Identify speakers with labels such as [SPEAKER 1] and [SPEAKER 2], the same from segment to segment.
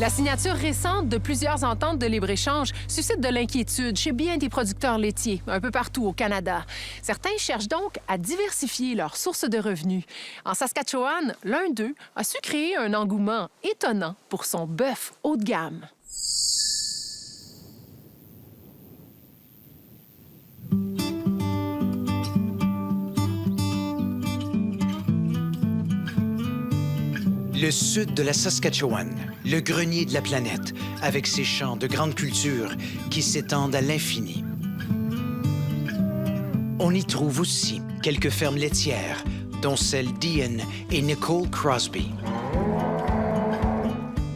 [SPEAKER 1] La signature récente de plusieurs ententes de libre-échange suscite de l'inquiétude chez bien des producteurs laitiers, un peu partout au Canada. Certains cherchent donc à diversifier leurs sources de revenus. En Saskatchewan, l'un d'eux a su créer un engouement étonnant pour son bœuf haut de gamme.
[SPEAKER 2] Le sud de la Saskatchewan, le grenier de la planète, avec ses champs de grandes cultures qui s'étendent à l'infini. On y trouve aussi quelques fermes laitières, dont celle d'Ian et Nicole Crosby.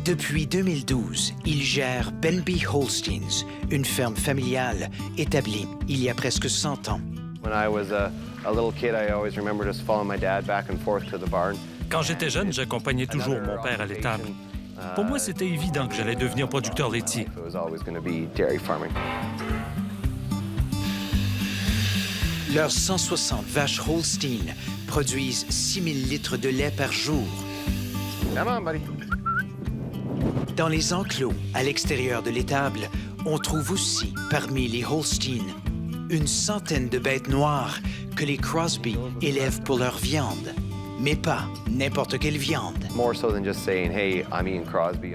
[SPEAKER 2] Depuis 2012, il gère Benby Holsteins, une ferme familiale établie il y a presque 100 ans.
[SPEAKER 3] When I was a little kid, I always remember just following my dad back and forth to the barn.
[SPEAKER 4] Quand j'étais jeune, j'accompagnais toujours mon père à l'étable. Pour moi, c'était évident que j'allais devenir producteur laitier.
[SPEAKER 2] Leurs 160 vaches Holstein produisent 6000 litres de lait par jour.
[SPEAKER 3] Come on, buddy.
[SPEAKER 2] Dans les enclos, à l'extérieur de l'étable, on trouve aussi, parmi les Holstein, une centaine de bêtes noires que les Crosby élèvent pour leur viande. Mais pas n'importe quelle viande.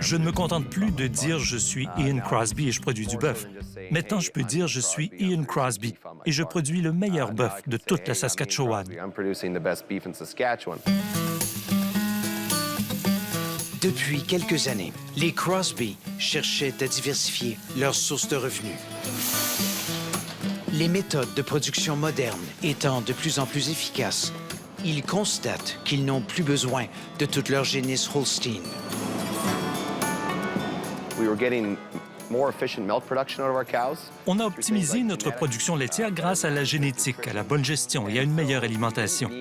[SPEAKER 4] Je ne me contente plus de dire « je suis Ian Crosby et je produis du bœuf ». Maintenant, je peux dire « je suis Ian Crosby et je produis le meilleur bœuf de toute la Saskatchewan ».
[SPEAKER 2] Depuis quelques années, les Crosby cherchaient à diversifier leurs sources de revenus. Les méthodes de production modernes étant de plus en plus efficaces, ils constatent qu'ils n'ont plus besoin de toute leur génisse Holstein.
[SPEAKER 4] On a optimisé notre production laitière grâce à la génétique, à la bonne gestion et à une meilleure alimentation.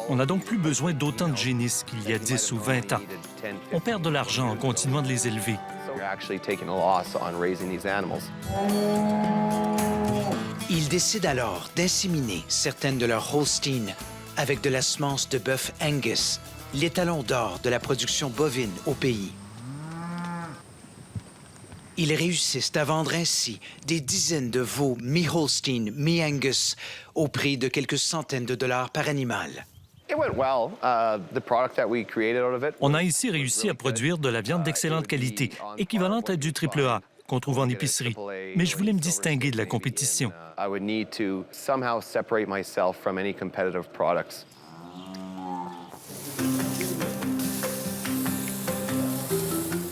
[SPEAKER 4] On n'a donc plus besoin d'autant de génisses qu'il y a 10 ou 20 ans. On perd de l'argent en continuant de les élever.
[SPEAKER 2] Ils décident alors d'inséminer certaines de leurs Holstein avec de la semence de bœuf Angus, l'étalon d'or de la production bovine au pays. Ils réussissent à vendre ainsi des dizaines de veaux mi-Holstein, mi-Angus au prix de quelques centaines de dollars par animal.
[SPEAKER 4] On a ici réussi à produire de la viande d'excellente qualité, équivalente à du AAA, qu'on trouve en épicerie. Mais je voulais me distinguer de la compétition.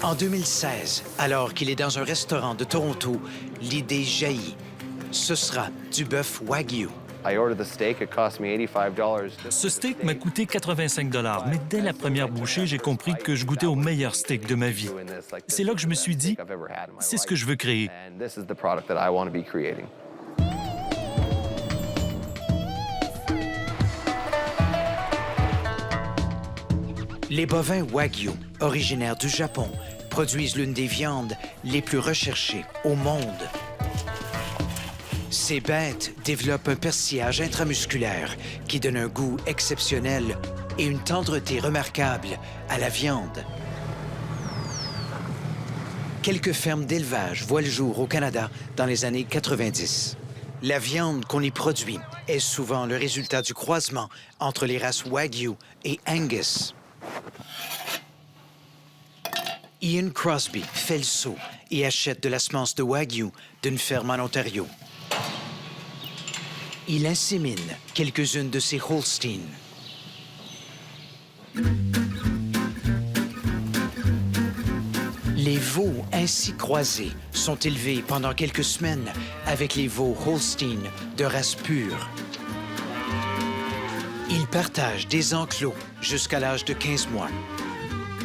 [SPEAKER 2] En 2016, alors qu'il est dans un restaurant de Toronto, l'idée jaillit. Ce sera du bœuf Wagyu.
[SPEAKER 4] Ce steak m'a coûté 85 $, mais dès la première bouchée, j'ai compris que je goûtais au meilleur steak de ma vie. C'est là que je me suis dit, c'est ce que je veux créer.
[SPEAKER 2] Les bovins Wagyu, originaires du Japon, produisent l'une des viandes les plus recherchées au monde. Ces bêtes développent un persillage intramusculaire qui donne un goût exceptionnel et une tendreté remarquable à la viande. Quelques fermes d'élevage voient le jour au Canada dans les années 90. La viande qu'on y produit est souvent le résultat du croisement entre les races Wagyu et Angus. Ian Crosby fait le saut et achète de la semence de Wagyu d'une ferme en Ontario. Il insémine quelques-unes de ses Holstein. Les veaux ainsi croisés sont élevés pendant quelques semaines avec les veaux Holstein de race pure. Ils partagent des enclos jusqu'à l'âge de 15 mois.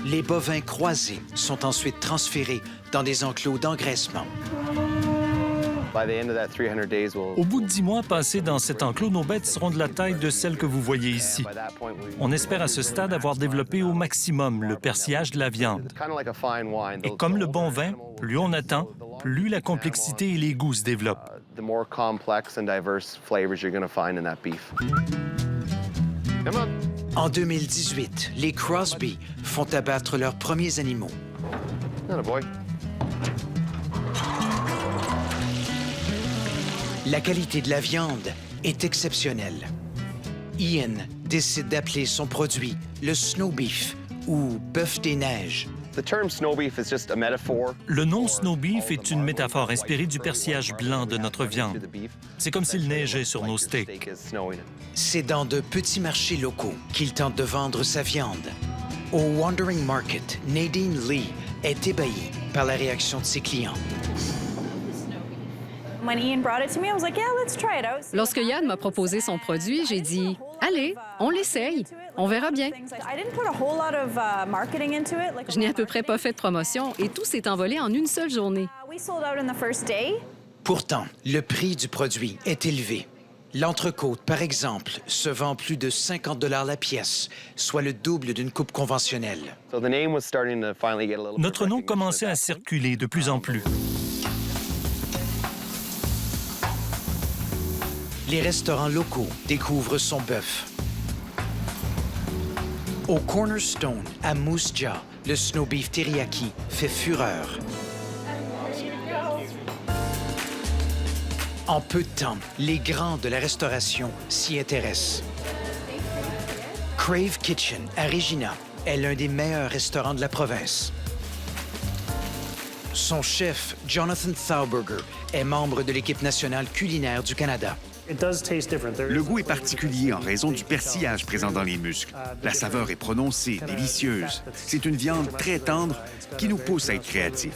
[SPEAKER 2] Les bovins croisés sont ensuite transférés dans des enclos d'engraissement.
[SPEAKER 4] Au bout de 10 mois passés dans cet enclos, nos bêtes seront de la taille de celles que vous voyez ici. On espère à ce stade avoir développé au maximum le persillage de la viande. Et comme le bon vin, plus on attend, plus la complexité et les goûts se développent.
[SPEAKER 2] En 2018, les Crosby font abattre leurs premiers animaux.
[SPEAKER 3] Attaboy.
[SPEAKER 2] La qualité de la viande est exceptionnelle. Ian décide d'appeler son produit le snow beef ou bœuf des neiges.
[SPEAKER 3] The term snow beef is just a metaphor.
[SPEAKER 4] Le nom snow beef est une métaphore inspirée du persillage blanc de notre viande. C'est comme s'il neigeait sur nos steaks.
[SPEAKER 2] C'est dans de petits marchés locaux qu'il tente de vendre sa viande. Au Wandering Market, Nadine Lee est ébahie par la réaction de ses clients.
[SPEAKER 5] Lorsque Yann m'a proposé son produit, j'ai dit « Allez, on l'essaye, on verra bien ». Je n'ai à peu près pas fait de promotion et tout s'est envolé en une seule journée.
[SPEAKER 2] Pourtant, le prix du produit est élevé. L'entrecôte, par exemple, se vend plus de 50 $ la pièce, soit le double d'une coupe conventionnelle.
[SPEAKER 4] Notre nom commençait à circuler de plus en plus.
[SPEAKER 2] Les restaurants locaux découvrent son bœuf. Au Cornerstone, à Moose Jaw, le snow beef teriyaki fait fureur. En peu de temps, les grands de la restauration s'y intéressent. Crave Kitchen à Regina est l'un des meilleurs restaurants de la province. Son chef, Jonathan Thauberger, est membre de l'équipe nationale culinaire du Canada.
[SPEAKER 6] Le goût est particulier en raison du persillage présent dans les muscles. La saveur est prononcée, délicieuse. C'est une viande très tendre qui nous pousse à être créatifs.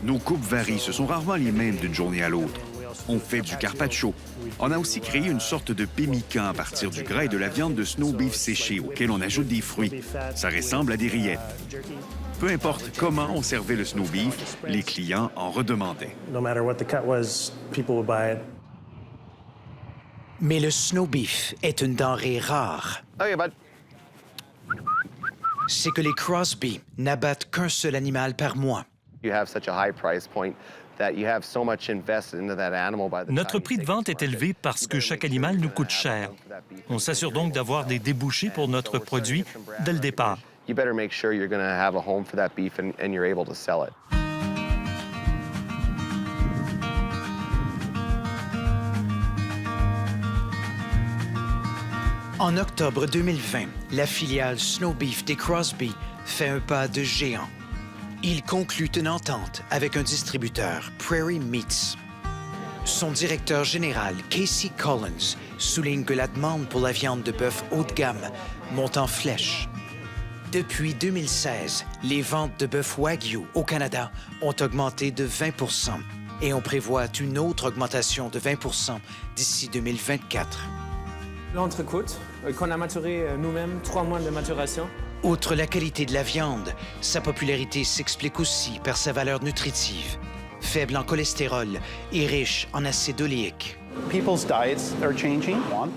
[SPEAKER 6] Nos coupes varient, ce sont rarement les mêmes d'une journée à l'autre. On fait du carpaccio. On a aussi créé une sorte de pemmican à partir du gras et de la viande de snow beef séchée auquel on ajoute des fruits. Ça ressemble à des rillettes. Peu importe comment on servait le snow beef, les clients en redemandaient.
[SPEAKER 2] Mais le snow beef est une denrée rare.
[SPEAKER 3] Okay, bud.
[SPEAKER 2] C'est que les Crosby n'abattent qu'un seul animal par mois.
[SPEAKER 3] You have such a high price point that you have so much invested into that animal by the
[SPEAKER 4] Notre
[SPEAKER 3] time
[SPEAKER 4] prix
[SPEAKER 3] you
[SPEAKER 4] de
[SPEAKER 3] take
[SPEAKER 4] vente
[SPEAKER 3] it
[SPEAKER 4] est
[SPEAKER 3] to
[SPEAKER 4] élevé
[SPEAKER 3] market.
[SPEAKER 4] parce que chaque animal nous coûte cher. On s'assure donc d'avoir des débouchés pour notre produit dès le départ.
[SPEAKER 3] You better make sure you're going to have a home for that beef and you're able to sell it.
[SPEAKER 2] En octobre 2020, la filiale Snow Beef des Crosby fait un pas de géant. Il conclut une entente avec un distributeur, Prairie Meats. Son directeur général, Casey Collins, souligne que la demande pour la viande de bœuf haut de gamme monte en flèche. Depuis 2016, les ventes de bœuf Wagyu au Canada ont augmenté de 20 % et on prévoit une autre augmentation de 20 % d'ici 2024.
[SPEAKER 7] L'entrecôte, qu'on a maturé nous-mêmes, 3 mois de maturation.
[SPEAKER 2] Outre la qualité de la viande, sa popularité s'explique aussi par sa valeur nutritive. Faible en cholestérol et riche en acide oléique.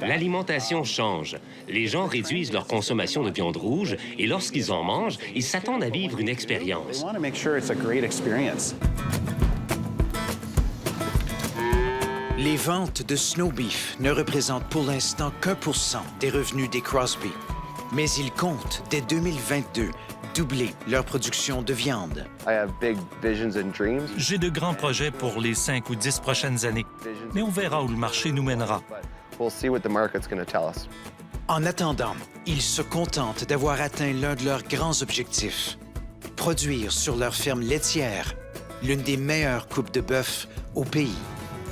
[SPEAKER 8] L'alimentation change. Les gens réduisent leur consommation de viande rouge et lorsqu'ils en mangent, ils s'attendent à vivre une expérience.
[SPEAKER 2] Les ventes de Snow Beef ne représentent pour l'instant qu'1 % des revenus des Crosby. Mais ils comptent, dès 2022, doubler leur production de viande.
[SPEAKER 3] I have big visions and dreams.
[SPEAKER 4] J'ai de grands projets pour les 5 ou 10 prochaines années, mais on verra où le marché nous mènera.
[SPEAKER 3] We'll see what the market's going to tell us.
[SPEAKER 2] En attendant, ils se contentent d'avoir atteint l'un de leurs grands objectifs. Produire sur leur ferme laitière l'une des meilleures coupes de bœuf au pays.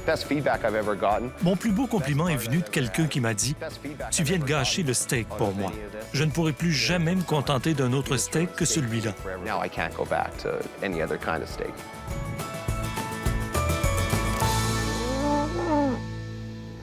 [SPEAKER 3] Best feedback I've ever gotten.
[SPEAKER 4] Mon plus beau compliment est venu de quelqu'un qui m'a dit « Tu viens de gâcher le steak pour moi. Je ne pourrai plus jamais me contenter d'un autre steak que celui-là. »
[SPEAKER 3] Now I can't go back to any other kind of steak.